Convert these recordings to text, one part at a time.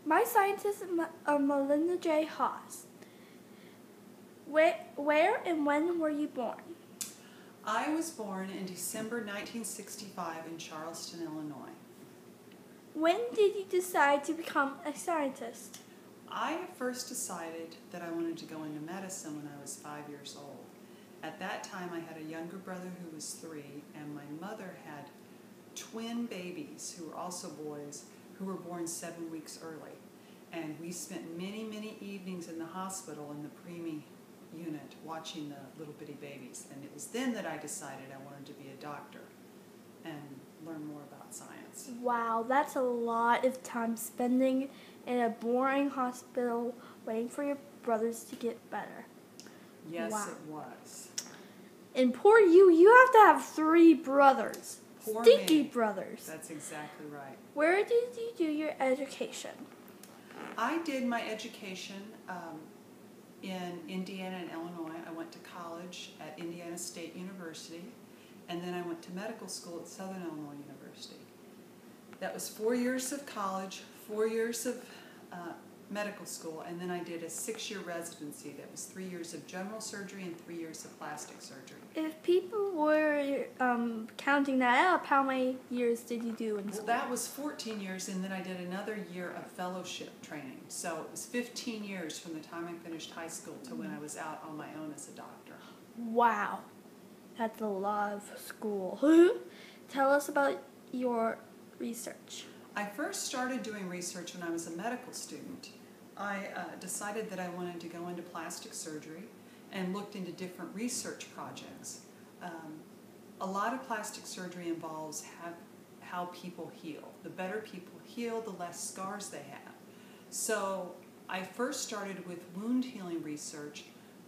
My scientist is Melinda Haws. Where and when were you born? I was born in December 1965 in Charleston, Illinois. When did you decide to become a scientist? I first decided that I wanted to go into medicine when I was 5 years old. At that time, I had a younger brother who was 3, and my mother had twin babies who were also boys who were born 7 weeks early. And we spent many, many evenings in the hospital in the preemie unit watching the little bitty babies. And it was then that I decided I wanted to be a doctor and learn more about science. Wow, that's a lot of time spending in a boring hospital waiting for your brothers to get better. Yes, wow. It was. And poor you have to have 3 brothers. Poor Stinky me. brothers. That's exactly right. Where did you do your education? I did my education in Indiana and Illinois. I went to college at Indiana State University, and then I went to medical school at Southern Illinois University. That was 4 years of college, 4 years of medical school, and then I did a 6-year residency. That was 3 years of general surgery and 3 years of plastic surgery. If people were counting that up, how many years did you do in school? Well, that was 14 years, and then I did another year of fellowship training. So it was 15 years from the time I finished high school to when I was out on my own as a doctor. Wow, that's a lot of school. Tell us about your research. I first started doing research when I was a medical student. I decided that I wanted to go into plastic surgery and looked into different research projects. A lot of plastic surgery involves how people heal. The better people heal, the less scars they have. So I first started with wound healing research,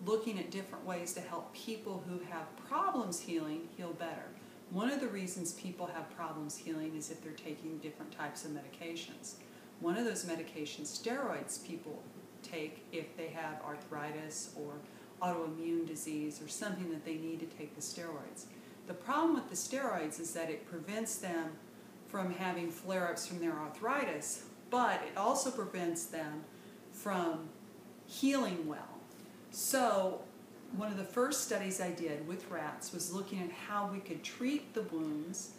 looking at different ways to help people who have problems healing heal better. One of the reasons people have problems healing is if they're taking different types of medications. One of those medications, steroids, people take if they have arthritis or autoimmune disease or something that they need to take the steroids. The problem with the steroids is that it prevents them from having flare-ups from their arthritis, but it also prevents them from healing well. So one of the first studies I did with rats was looking at how we could treat the wounds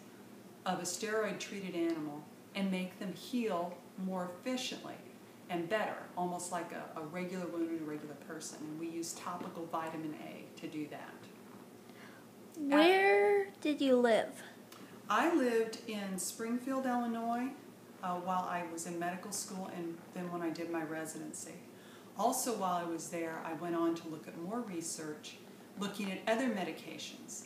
of a steroid-treated animal and make them heal more efficiently and better, almost like a regular wound in a regular person. And we used topical vitamin A to do that. Where did you live? I lived in Springfield, Illinois, while I was in medical school and then when I did my residency. Also, while I was there, I went on to look at more research, looking at other medications.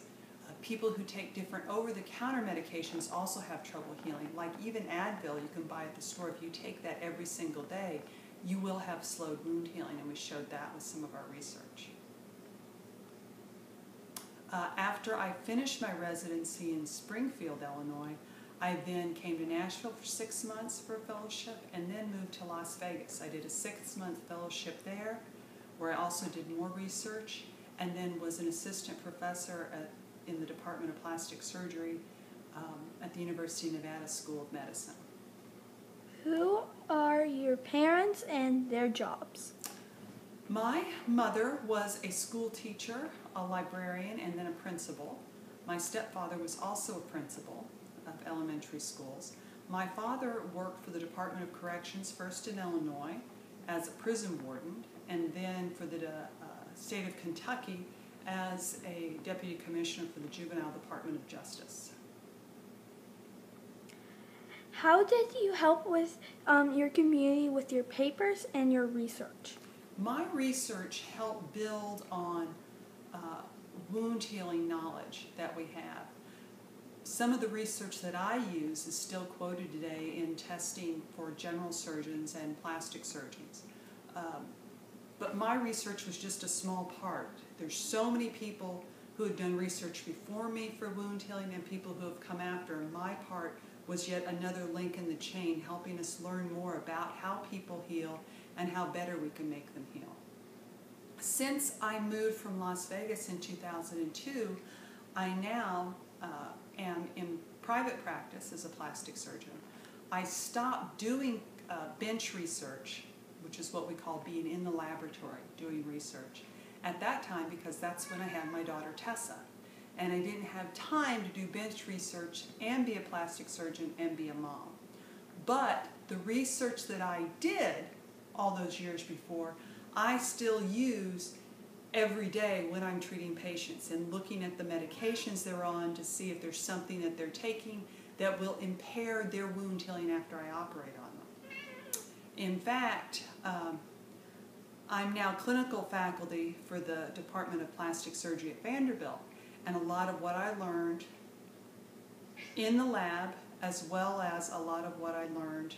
People who take different over-the-counter medications also have trouble healing. Like even Advil you can buy at the store. If you take that every single day, you will have slowed wound healing, and we showed that with some of our research. After I finished my residency in Springfield, Illinois, I then came to Nashville for 6 months for a fellowship and then moved to Las Vegas. I did a 6-month fellowship there where I also did more research and then was an assistant professor in the Department of Plastic Surgery at the University of Nevada School of Medicine. Who are your parents and their jobs? My mother was a school teacher, a librarian, and then a principal. My stepfather was also a principal of elementary schools. My father worked for the Department of Corrections, first in Illinois as a prison warden, and then for the state of Kentucky as a deputy commissioner for the Juvenile Department of Justice. How did you help with your community with your papers and your research? My research helped build on wound healing knowledge that we have. Some of the research that I use is still quoted today in testing for general surgeons and plastic surgeons. But my research was just a small part. There's so many people who had done research before me for wound healing and people who have come after, and my part was yet another link in the chain, helping us learn more about how people heal and how better we can make them heal. Since I moved from Las Vegas in 2002, I now am in private practice as a plastic surgeon. I stopped doing bench research, which is what we call being in the laboratory doing research, at that time because that's when I had my daughter Tessa. And I didn't have time to do bench research and be a plastic surgeon and be a mom. But the research that I did all those years before, I still use every day when I'm treating patients and looking at the medications they're on to see if there's something that they're taking that will impair their wound healing after I operate on them. In fact, I'm now clinical faculty for the Department of Plastic Surgery at Vanderbilt, and a lot of what I learned in the lab, as well as a lot of what I learned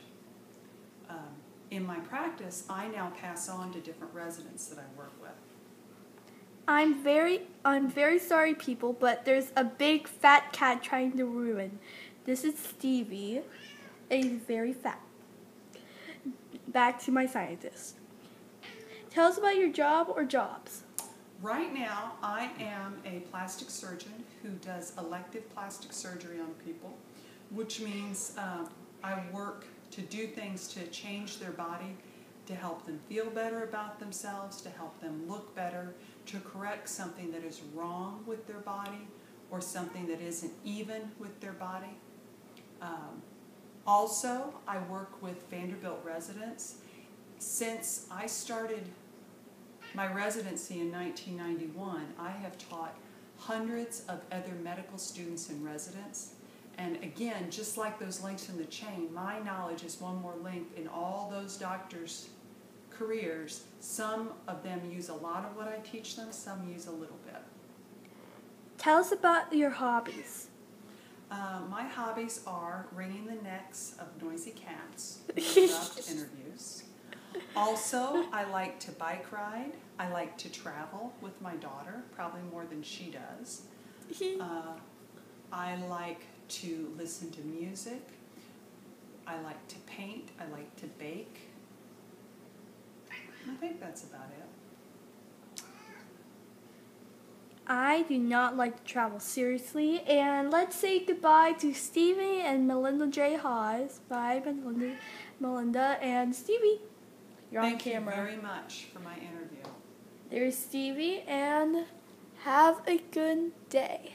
in my practice, I now pass on to different residents that I work with. I'm very sorry, people, but there's a big fat cat trying to ruin. This is Stevie, and he's very fat. Back to my scientist. Tell us about your job or jobs. Right now, I am a plastic surgeon who does elective plastic surgery on people, which means I work to do things to change their body, to help them feel better about themselves, to help them look better, to correct something that is wrong with their body or something that isn't even with their body. Also, I work with Vanderbilt residents. Since I started my residency in 1991, I have taught hundreds of other medical students and residents. And again, just like those links in the chain, my knowledge is one more link in all those doctors' careers. Some of them use a lot of what I teach them, some use a little bit. Tell us about your hobbies. My hobbies are wringing the necks of noisy cats who interrupt interviews. Also, I like to bike ride. I like to travel with my daughter, probably more than she does. I like to listen to music. I like to paint. I like to bake. I think that's about it. I do not like to travel seriously, and let's say goodbye to Stevie and Melinda J. Haws. Bye, Melinda and Stevie. You're on camera. Thank you very much for my interview. There's Stevie, and have a good day.